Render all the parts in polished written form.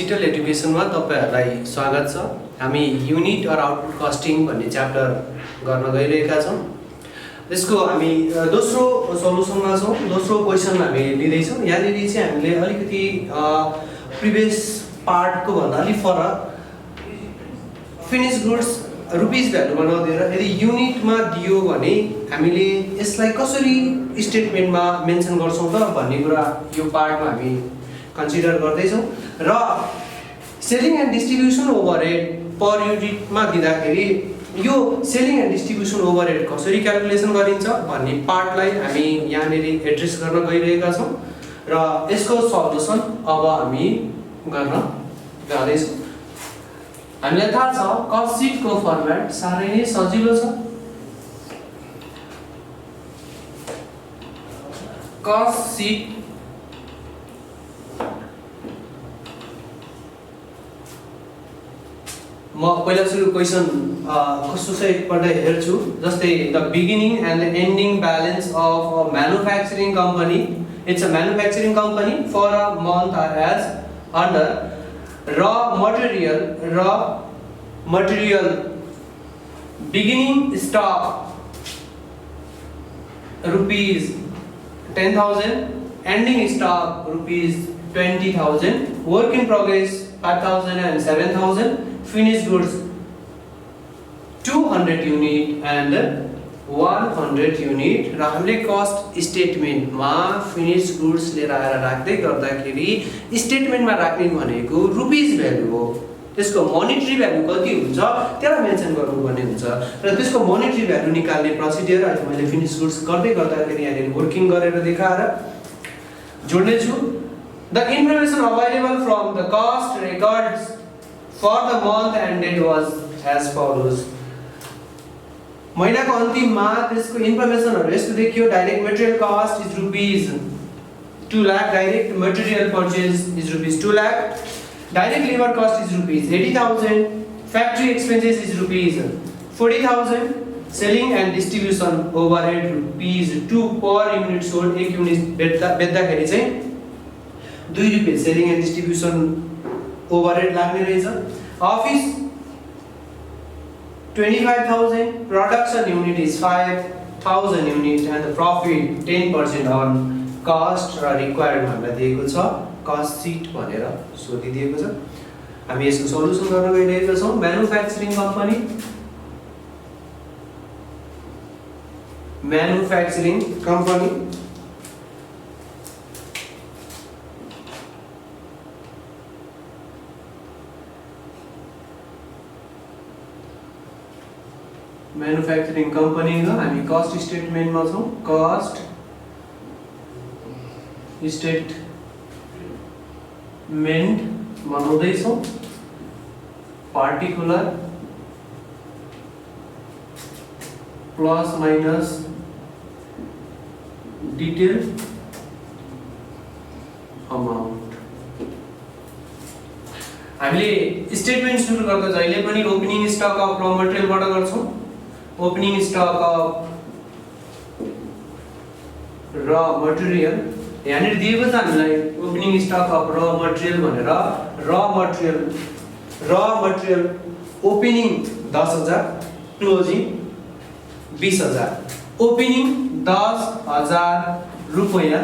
Digital एजुकेसनमा तपाईहरुलाई स्वागत छ। हामी युनिट अर आउटपुट कस्टिङ भन्ने च्याप्टर गर्न गइरहेका छौं। त्यसको हामी दोस्रो सोलुसनमा छौं। दोस्रो क्वेशन हामी लिँदै छौं। यहाँनिर चाहिँ हामीले अलिकति प्रिभियस पार्टको भन्दा अलि फरक फिनिश गुड्स रुपीस भ्यालु बनाउँदै यदि युनिटमा दियो भने हामीले यसलाई कसरी स्टेटमेन्टमा मेन्सन गर्छौं त भन्ने कुरा यो पार्टमा हामी कन्सिडर गर्दै छौं। र सेलिङ एन्ड डिस्ट्रिब्युसन ओभरहेड पर युनिटमा दिँदाखेरि यो सेलिङ एन्ड डिस्ट्रिब्युसन ओभरहेड कसरी क्याल्कुलेसन गरिन्छ भन्ने पार्टलाई हामी यहाँनिर एड्रेस गर्न गइरहेका छौं र यसको सल्युसन अब हामी गर्न जाँदै छौं। हामीलाई थाहा छ कस्ट सिटको फर्मेट सारै नै सजिलो छ। कस्ट सिट म पहिला सुरु क्वेशन कस्तो छ एकपल्ट हेर्छु। जस्तै the beginning and the ending balance of a manufacturing company, it's a manufacturing company for a month are as under raw material beginning stock rupees 10,000, ending stock rupees 20,000, work in progress 5,000 and 7,000, finished goods 200 unit and 100 unit। र हामीले cost स्टेटमेन्टमा finish goods लिएर आएर राख्दै गर्दाखेरि स्टेटमेन्टमा राख्ने भनेको rupees value हो। त्यसको मोनेटरी भ्यालु कति हुन्छ त्यसलाई मेन्सन गर्नुपर्ने हुन्छ र त्यसको मोनेटरी भ्यालु निकाल्ने प्रोसिडियर अहिले मैले फिनिश गुड्स गर्दै गर्दाखेरि यहाँनिर वर्किङ गरेर देखाएर जोड्ने छु। The information available from the cost records for the month ended was as follows। महीनाको अन्तिममा त्यसको इन्फर्मेसनहरु यस्तो देखियो। Direct material cost is rupees 2 lakh, direct material purchase is rupees 2 lakh, direct labour cost is rupees 80,000, factory expenses is rupees 40,000, selling and distribution overhead rupees 2 per unit sold. एक unit बेच्दाखेरि चाहिँ 2 रुपैयाँ सेलिङ एन्ड डिस्ट्रिब्युसन ओभरहेड लाग्ने रहेछ। Office 25,000, production unit is 5,000 unit and the profit 10% on cost र required हामीलाई दिएको छ। कस्ट सिट भनेर सोधिदिएको छ। हामी यसको सल्युसन गर्न गइरहेका छौं। म्यानुफ्याक्चरिङ कम्पनी, मैन्युफैक्चरिंग कंपनी का हामी कस्ट स्टेटमेन्ट में छौं। कस्ट स्टेटमेन्ट बनाउँदै छौं। Particular plus minus detail amount. हामीले स्टेटमेन्ट सुरु गर्दा जहिले पनि ओपनिङ स्टक अफ र मटेरियलबाट गर्छौं। Opening stock of raw material यहाँनिर दिएको छ हामीलाई opening stock of raw material भनेर। र मटेरियल ओपनिङ 10,000, क्लोजिङ 20,000। ओपनिङ 10,000 रुपैयाँ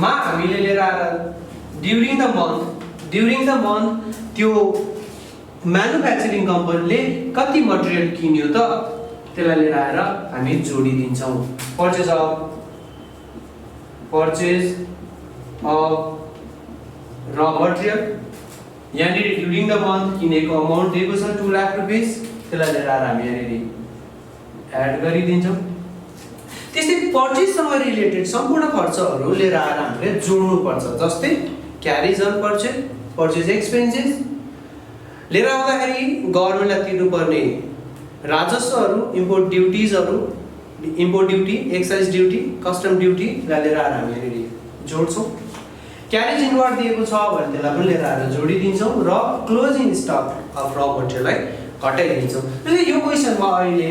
मा हामीले लिएर आएर ड्युरिङ द मन्थ त्यो म्यानुफ्याक्चरिङ कम्पनीले कति मटेरियल किन्यो त त्यसलाई लिएर आएर हामी जोडिदिन्छौं। परचेज अफ र मटेरियल यहाँनिर ड्युरिङ द मन्थ किनेको अमाउन्ट दिएको छ 2 लाख रुपैयाँ। त्यसलाई लिएर आएर हामी यहाँनिर एड गरिदिन्छौं। त्यस्तै परचेजसँग रिलेटेड सम्पूर्ण खर्चहरु लिएर आएर हामीले जोड्नु पर्छ। जस्तै क्यारेज अन परचेज एक्सपेन्सेस लिएर आउँदाखेरि गभर्नमेन्टलाई तिर्नुपर्ने राजस्वहरु, import duty, excise duty, custom duty लिएर आएर हामी यहाँनिर जोड्छौं। क्यारेज इनवर्ड दिएको छ भने त्यसलाई पनि लिएर आएर जोडिदिन्छौं र क्लोजिङ स्टक अफ र मटेरियललाई घटाइदिन्छौं। त्यसैले यो क्वेशनमा अहिले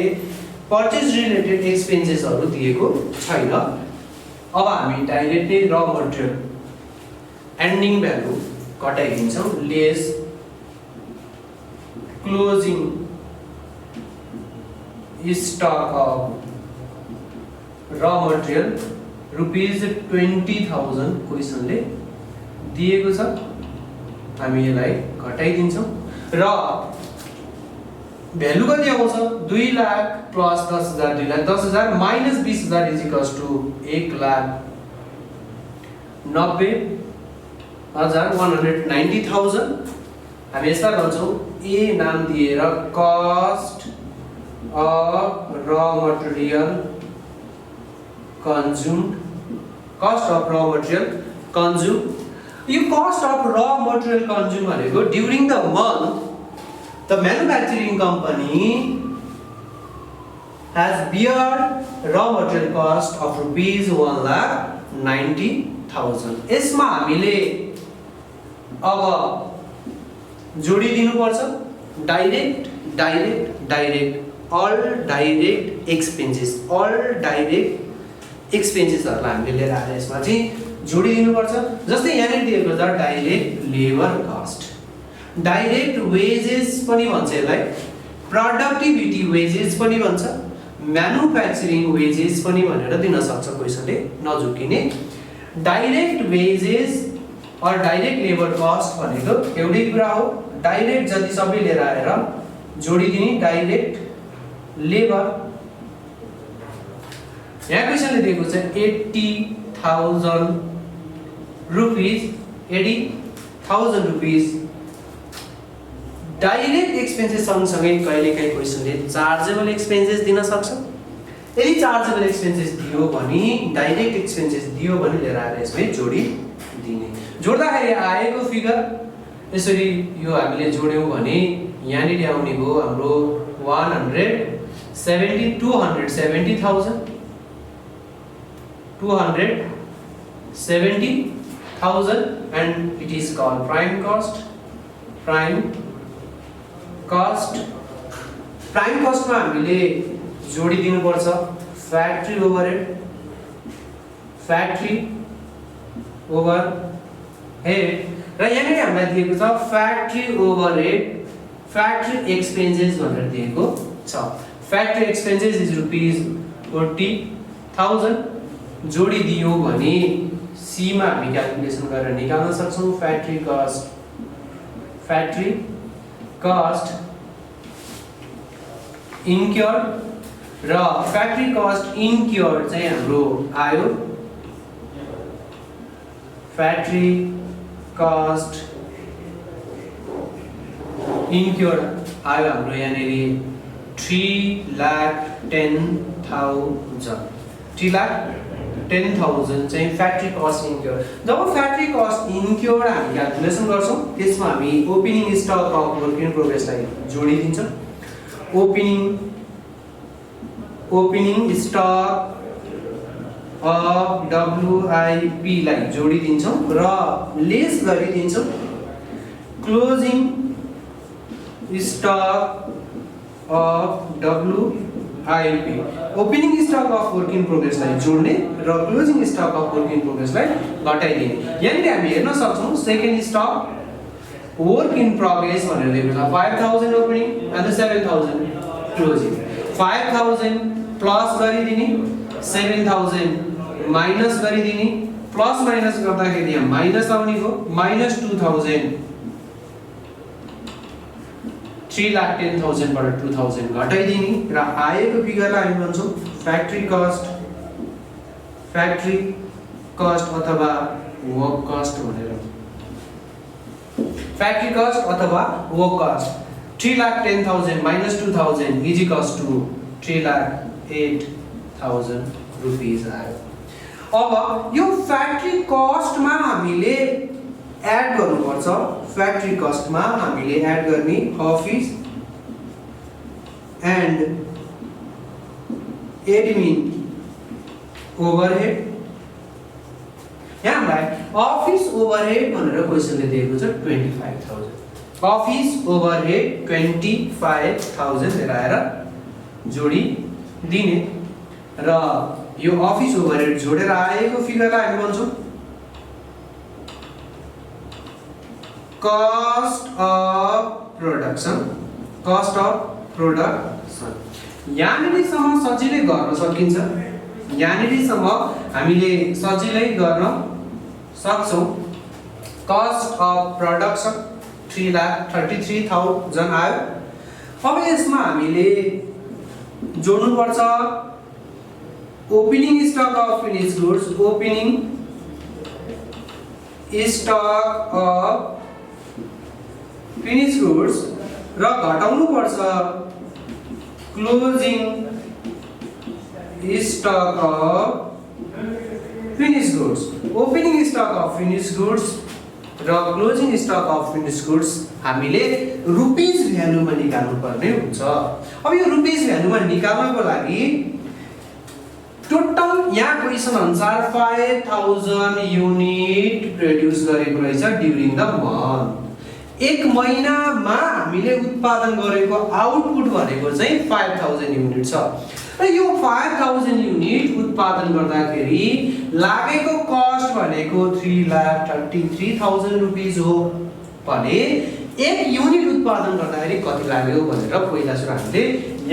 परचेज रिलेटेड एक्सपेन्सेसहरु दिएको छैन। अब हामी directly raw material ending value घटाइदिन्छौँ less closing stock of raw material rupees 20,000 क्वेसनले दिएको छ। हामी यसलाई घटाइदिन्छौँ र भ्यालु कति आउँछ 2 lakh plus 10,000 2 lakh 10,000 minus 20,000 is equals to 1,90,000 हामी यसलाई भन्छौँ ए नाम दिएर cost of raw material consumed cost of raw material consume. यो cost of raw material consume भनेको during the month the manufacturing company has beared raw material cost of rupees 1,90,000। यसमा हामीले अब जोडिदिनु पर्छ direct direct direct all direct expenses एक्सपेन्सेसहरुलाई हामीले लिएर आएर यसमा चाहिँ जोडिदिनु पर्छ। जस्तै यहाँ दिएको छ direct labour cost, direct wages पनि भन्छ यसलाई, प्रोडक्टिभिटी वेजेस पनि भन्छ, म्यानुफ्याक्चरिङ वेजेस पनि भनेर दिन सक्छ क्वेशनले, नझुकिने। डाइरेक्ट वेजेस और डाइरेक्ट लेबर कस्ट भनेको एउटै कुरा हो। डाइरेक्ट जति सबै लिएर आएर जोडिदिने डाइरेक्ट लेबर। यहाँ क्वेशनले दिएको छ 80,000 रुपीस 80,000 रुपीस डाइरेक्ट एक्सपेन्सेस सँगसँगै कहिलेकाहीँ क्वेशनले चार्जेबल एक्सपेन्सेस दिन सक्छ। यदि चार्जेबल एक्सपेन्सेस दियो भने डाइरेक्ट एक्सपेन्सेस दियो भने लिएर आएर यसमै जोडिदिने। जोड्दाखेरि आएको फिगर यसरी यो हामीले जोड्यौं भने यहाँनिर आउने हो हाम्रो 270,000 and it is called prime cost। prime cost मा हामीले जोडिदिनु पर्छ फ्याक्ट्री ओभरहेड र यहाँ हामीलाई दिएको छ फ्याक्ट्री ओभरहेड फ्याक्ट्री एक्सपेन्सेस भनेर दिएको छ। फ्याक्ट्री एक्सपेन्सेस इज रुपीस 40,000 जोडिदियो भने सी मा हामी क्याल्कुलेसन गरेर निकाल्न सक्छौं। फ्याक्ट्री कस्ट इन्क्योर्ड र फ्याक्ट्री कस्ट इन्क्योर्ड चाहिँ हाम्रो आयो फ्याक्ट्री कस्ट इन्क्योर्ड आयो हाम्रो यहाँनिर 3,10,000 3,10,000 चाहिँ फ्याक्ट्री कस्ट इन्क्योर्ड। जब फ्याक्ट्री कस्ट इन्क्योर्ड हामी क्याल्कुलेसन गर्छौं त्यसमा हामी opening stock of work in प्रोग्रेसलाई जोडिदिन्छौं। ओपनिङ स्टक अफ WIP लाई जोडिदिन्छौं र लेस गरिदिन्छौं closing stock of WIP। Opening stock of work in progress लाई जोड्ने र closing stock of work in progress लाई घटाइदिने। यहाँ हामी हेर्न सक्छौं second stock work in progress भनेर दिएको छ 5,000 ओपनिङ एन्ड 7,000 क्लोजिङ। 5,000 प्लस गरिदिने 7,000 माइनस गरिदिने प्लस माइनस गर्दाखेरि यहाँ माइनस आउने हो -2,000 3,10,000 बाट 2,000 घटाइदिने र आएको फिगरलाई हामी भन्छौं फ्याक्ट्री कस्ट अथवा वर्क कस्ट भनेर। फ्याक्ट्री कस्ट अथवा work cost 3,10,000 -2,000 is equals to 3,08,000 rupees आयो। अब यो फ्याक्ट्री कस्टमा हामीले एड गर्नुपर्छ। फ्याक्ट्री कस्टमा हामीले एड गर्ने अफिस एन्ड एडमिन ओभरहेड। यहाँ हामीलाई अफिस ओभरहेड भनेर क्वेशनले दिएको छ 25,000। अफिस ओभरहेड 25,000 लिएर आएर जोडिदिने र यो अफिस ओभरहेड जोडेर आएको फिगरलाई हामी भन्छौं cost of production यहाँनिरसम्म सजिलै गर्न सकिन्छ यहाँनिरसम्म हामीले सजिलै गर्न सक्छौं cost of production 3,33,000 आयो अब यसमा हामीले जोड्नु पर्छ opening stock of finished goods opening stock of finished goods र घटाउनु पर्छ closing stock of finished goods opening stock of finished goods र closing stock of finished goods हामीले रुपीज भ्यालुमा निकाल्नु पर्ने हुन्छ अब यो रुपीज भ्यालुमा निकाल्नको लागि टोटल यहाँ क्वेशन अनुसार 5000 युनिट प्रोड्युस गरेको रहेछ ड्युरिङ द मन्थ एक महिनामा हामीले उत्पादन गरेको आउटपुट भनेको चाहिँ 5000 युनिट छ र यो 5000 युनिट उत्पादन गर्दाखेरि लागेको कस्ट भनेको 3,33,000 रुपैयाँ हो भने एक युनिट उत्पादन गर्दाखेरि कति लाग्यो भनेर पहिला सुरु हामीले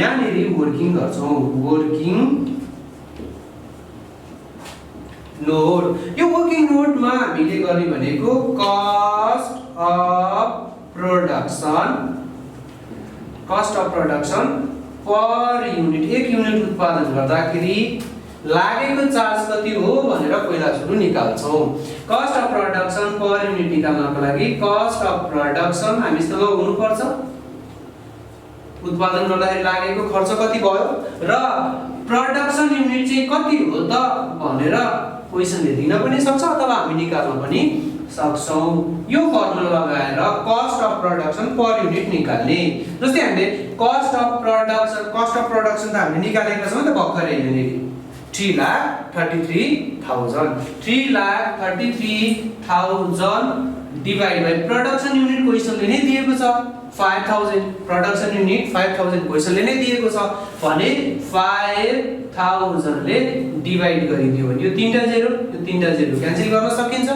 यहाँनेरि वर्किङ गर्छौं वर्किङ नोट यो वर्किङ नोटमा हामीले गर्ने भनेको cost of production per unit एक युनिट उत्पादन गर्दाखेरि लागेको चार्ज कति हो भनेर पहिला सुरु निकाल्छौं cost of production per unit निकाल्नको लागि कस्ट अफ प्रोडक्सन हामीसँग हुनु पर्छ उत्पादन गर्दाखेरि लागेको खर्च कति भयो र प्रोडक्सन युनिट चाहिँ कति हो त भनेर क्वेशनले दिन पनि सक्छ अथवा हामी निकाल्न पनि सक्छौं यो फर्मुला लगाएर cost of production per unit निकाल्ने जस्तै हामीले कस्ट अफ प्रोडक्सन त हामीले निकालेका छौं त भर्खरै यहाँनेरि 3,33,000 डिवाइड बाइ प्रोडक्सन युनिट क्वेशनले नै दिएको छ 5000 प्रोडक्सन युनिट 5000 क्वेशनले नै दिएको छ भने 5000 ले डिवाइड गरिदियो भने यो तीनटा जेरो क्यान्सल गर्न सकिन्छ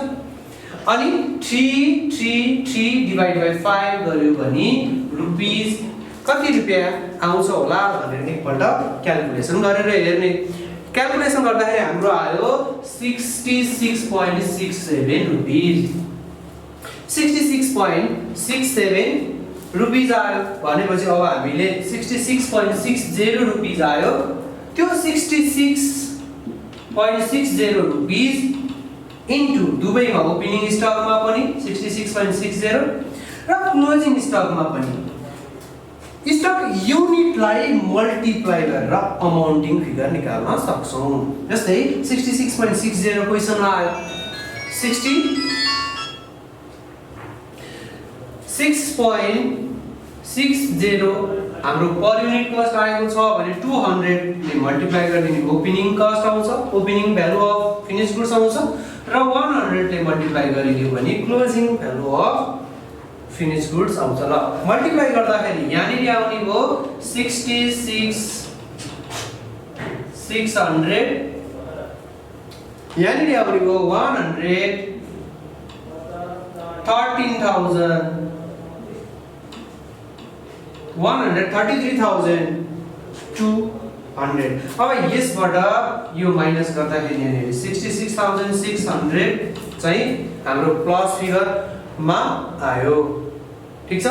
अनि 333 डिवाइड बाइ 5 गर्यो भने रुपीस कति रुपैयाँ आउँछ होला भनेर एकपल्ट क्याल्कुलेसन गरेर हेर्ने क्याल्कुलेसन गर्दाखेरि हाम्रो आयो 66.67 रुपीस 66.67 रुपीस आयो भनेपछि अब हामीले 66.60 रुपीस आयो त्यो 66.60 रुपीस इन्टु दुवैमा ओपनिङ स्टकमा पनि 66.60 र क्लोजिङ स्टकमा पनि स्टक युनिटलाई मल्टिप्लाई गरेर अमाउन्टिङ फिगर निकाल्न सक्छौं जस्तै 66.60 क्वेशनमा आयो 66.60 हाम्रो पर युनिट कस्ट आएको छ भने 200 ले मल्टिप्लाई गरिदिने ओपनिङ कस्ट आउँछ opening value of finish goods आउँछ र 100 ले मल्टिप्लाई गरिदियो भने closing value of finish goods आउँछ ल मल्टिप्लाई गर्दाखेरि यहाँनिर आउने भयो 66,600 यहाँनिर आउने भयो 133,200 अब यसबाट यो माइनस गर्दाखेरि यहाँनिर 66,600 चाहिँ हाम्रो प्लस फिगरमा आयो ठीक छ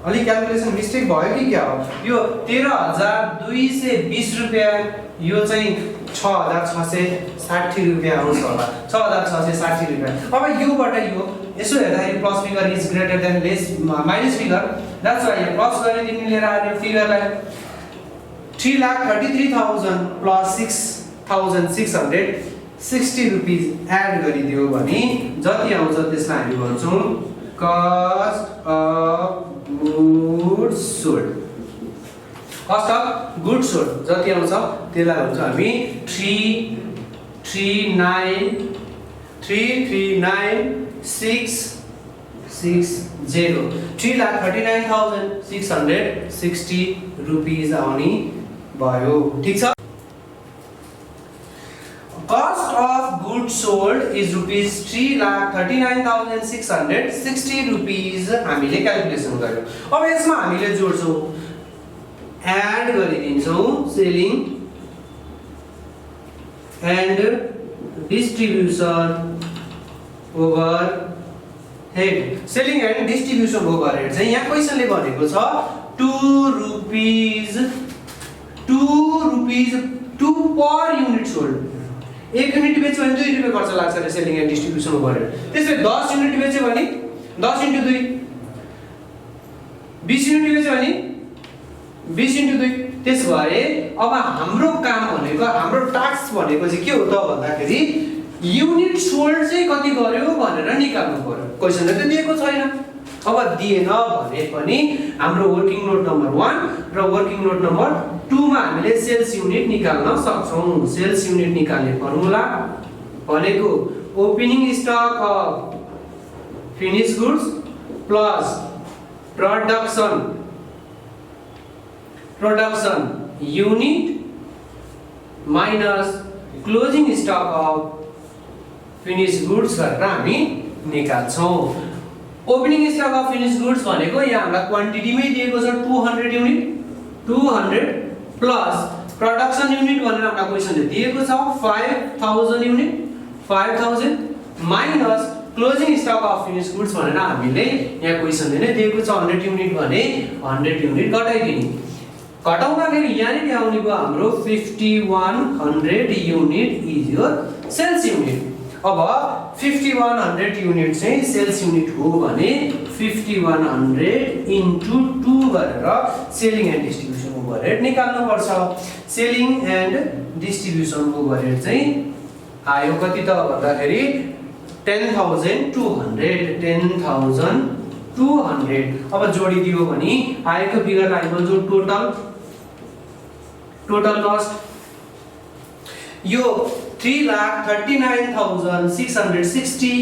अलि क्याल्कुलेसन मिस्टेक भयो कि क्या हो यो 13,220 रुपैयाँ यो चाहिँ 6,660 रुपैयाँ आउँछ होला 6,660 रुपैयाँ अब योबाट यो यसो हेर्दाखेरि plus figure is greater than less minus figure that's why plus गरिदिनु लिएर आयो फिगरलाई 3,33,000 प्लस 6,660 रुपीस एड गरिदियो भने जति आउँछ त्यसलाई हामी भन्छौं कस्ट अफ गुड्स सोल्ड जति आउँछ त्यसलाई भन्छ हामी 339,660 रुपीस आउने भयो ठीक छ cost of goods sold is rupees 3,39,660 rupees हामीले क्याल्कुलेसन गर्यौं। अब यसमा हामीले जोड्छौं, एड गरिदिन्छौं selling and distribution overhead. Selling and distribution overhead चाहिँ यहाँ क्वेशनले भनेको छ 2 rupees per unit sold. 1 unit बेच्यो भने 2 रुपैयाँ खर्च लाग्छ रे सेलिङ एन्ड डिस्ट्रिब्युसन ओभरहेड। त्यसैले 10 युनिट बेच्यो भने 10 × 2, 20 युनिट बेच्यो भने 20 × 2। त्यसो भए अब हाम्रो काम भनेको, हाम्रो टास्क भनेको चाहिँ के हो त भन्दाखेरि युनिट सोल्ड चाहिँ कति गर्यो भनेर निकाल्नु पर्यो। क्वेशनले त दिएको छैन। अब दिएन भने पनि हाम्रो वर्किङ नोट नम्बर 1 र वर्किङ नोट नम्बर 2 मा हामीले सेल्स युनिट निकाल्न सक्छौं। सेल्स युनिट निकाल्ने फर्मुला भनेको opening stock of finish goods plus production unit minus closing stock of finish goods गरेर हामी निकाल्छौं। Opening stock of finish goods भनेको यहाँ हामीलाई क्वान्टिटीमै दिएको छ 200 युनिट, 200 प्लस प्रोडक्सन युनिट भनेर हामीलाई क्वेशनले दिएको छ 5000 unit, 5000 minus closing stock of finish goods भनेर हामीले यहाँ क्वेशनले नै दिएको छ 100 युनिट भने 100 युनिट घटाइदिने। घटाउँदाखेरि यहाँनिर आउने भयो हाम्रो 5100 unit is your sales unit. अब 5100 युनिट चाहिँ सेल्स युनिट हो भने 5100 into 2 गरेर सेलिङ एन्ड डिस्ट्रिब्युसन ओभरहेड निकाल्नु पर्छ। सेलिङ एन्ड डिस्ट्रिब्युसन ओभरहेड चाहिँ आयो कति त भन्दाखेरि 10200। अब जोडिदियो भने आएको फिगर आइबो जो टोटल कस्ट यो 3,39,660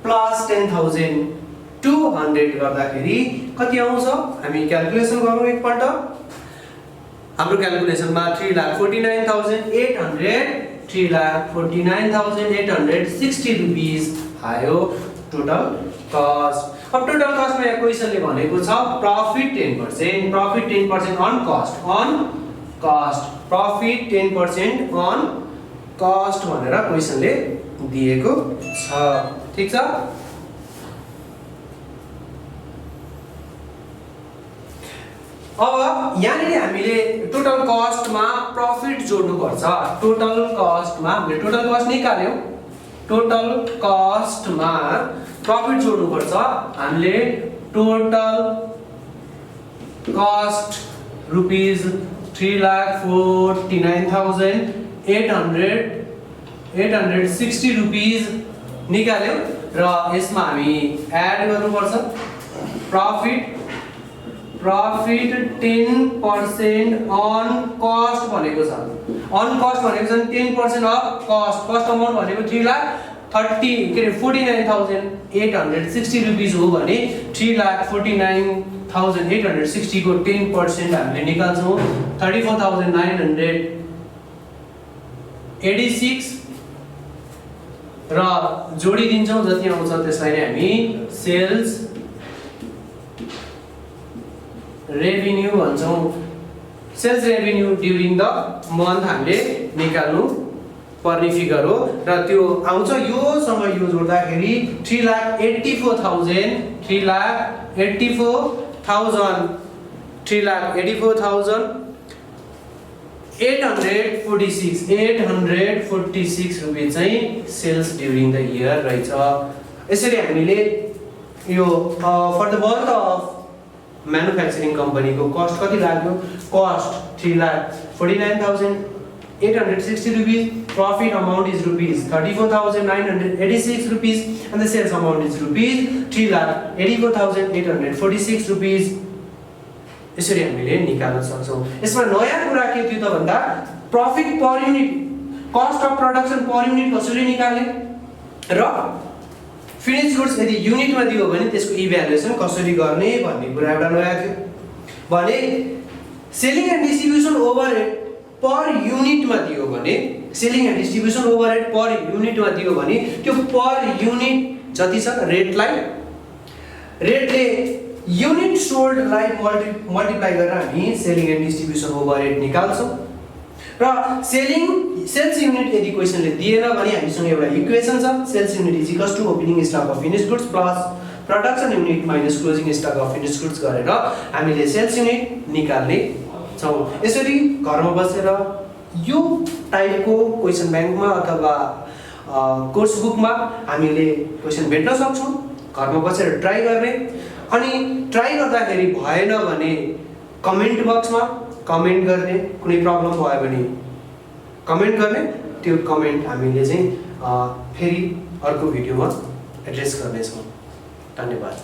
प्लस 10,200 गर्दाखेरि कति आउँछ हामी क्याल्कुलेसन गरौँ एकपल्ट। हाम्रो क्याल्कुलेसनमा 3,49,860 रुपीस आयो टोटल कस्ट। अब टोटल कस्टमा यहाँ क्वेशनले भनेको छ profit 10% on cost profit 10% on cost भनेर क्वेशनले दिएको छ। ठीक छ। अब यहाँनिर हामीले टोटल कस्टमा प्रॉफिट जोड्नु पर्छ। टोटल कस्टमा हामीले टोटल कस्ट निकाल्यौं, टोटल कस्टमा प्रॉफिट जोड्नु पर्छ। हामीले टोटल कस्ट रुपीस 3,49,860 रुपीस निकाल्यौं र यसमा हामी एड गर्नुपर्छ प्रॉफिट 10% अन कस्ट भनेको छ। अन कस्ट भनेको छ 10% अफ कस्ट अमाउन्ट भनेको 3,49,860 रुपीस हो भने 3,49,860 को 10% हामीले निकाल्छौं 34,986 र जोडिदिन्छौं जति आउँछ त्यसलाई नै हामी सेल्स रेभिन्यू भन्छौं। Sales revenue during the month हामीले निकाल्नु पर्ने फिगर हो र त्यो आउँछ यो सँग यो जोड्दाखेरि 3,84,846 रुपैयाँ चाहिँ सेल्स ड्युरिङ द इयर रहेछ। यसरी हामीले यो for the month of manufacturing company को कॉस्ट कति लाग्यो cost 3,49,860 rupees profit amount is rupees 34,986 rupees and the sales amount is rupees 3,84,846 rupees यसरी हामीले निकाल्न सक्छौं। यसमा नयाँ कुरा के थियो त भन्दा profit per unit cost of production per unit कसरी निकाल्ने र फिनिश गुड्स यदि युनिटमा दियो भने त्यसको इभ्यालुएसन कसरी गर्ने भन्ने कुरा एउटा नयाँ थियो भने सेलिङ एन्ड डिस्ट्रिब्युसन ओभरहेड पर युनिटमा दियो भने सेलिङ एन्ड डिस्ट्रिब्युसन ओभरहेड पर युनिटमा दियो भने त्यो पर युनिट जति छ रेटले युनिट सोल्डलाई मल्टिप्लाई गरेर हामी सेलिङ एन्ड डिस्ट्रिब्युसन ओभरहेड निकाल्छौँ र सेल्स युनिट यदि क्वेसनले दिएन भने हामीसँग एउटा इक्वेसन छ sales unit is equals to opening stock of finished goods plus production unit minus closing stock of finished goods गरेर हामीले सेल्स युनिट निकाल्ने छौँ। यसरी घरमा बसेर यो टाइपको क्वेसन ब्याङ्कमा अथवा कोर्स बुकमा हामीले क्वेसन भेट्न सक्छौँ। घरमा बसेर ट्राई गर्ने अनि ट्राई गर्दाखेरि भएन भने कमेन्ट बक्समा कमेन्ट गर्ने, कुनै प्रब्लम भयो भने कमेन्ट गर्ने, त्यो कमेन्ट हामीले चाहिँ फेरि अर्को भिडियोमा एड्रेस गर्नेछौँ। धन्यवाद।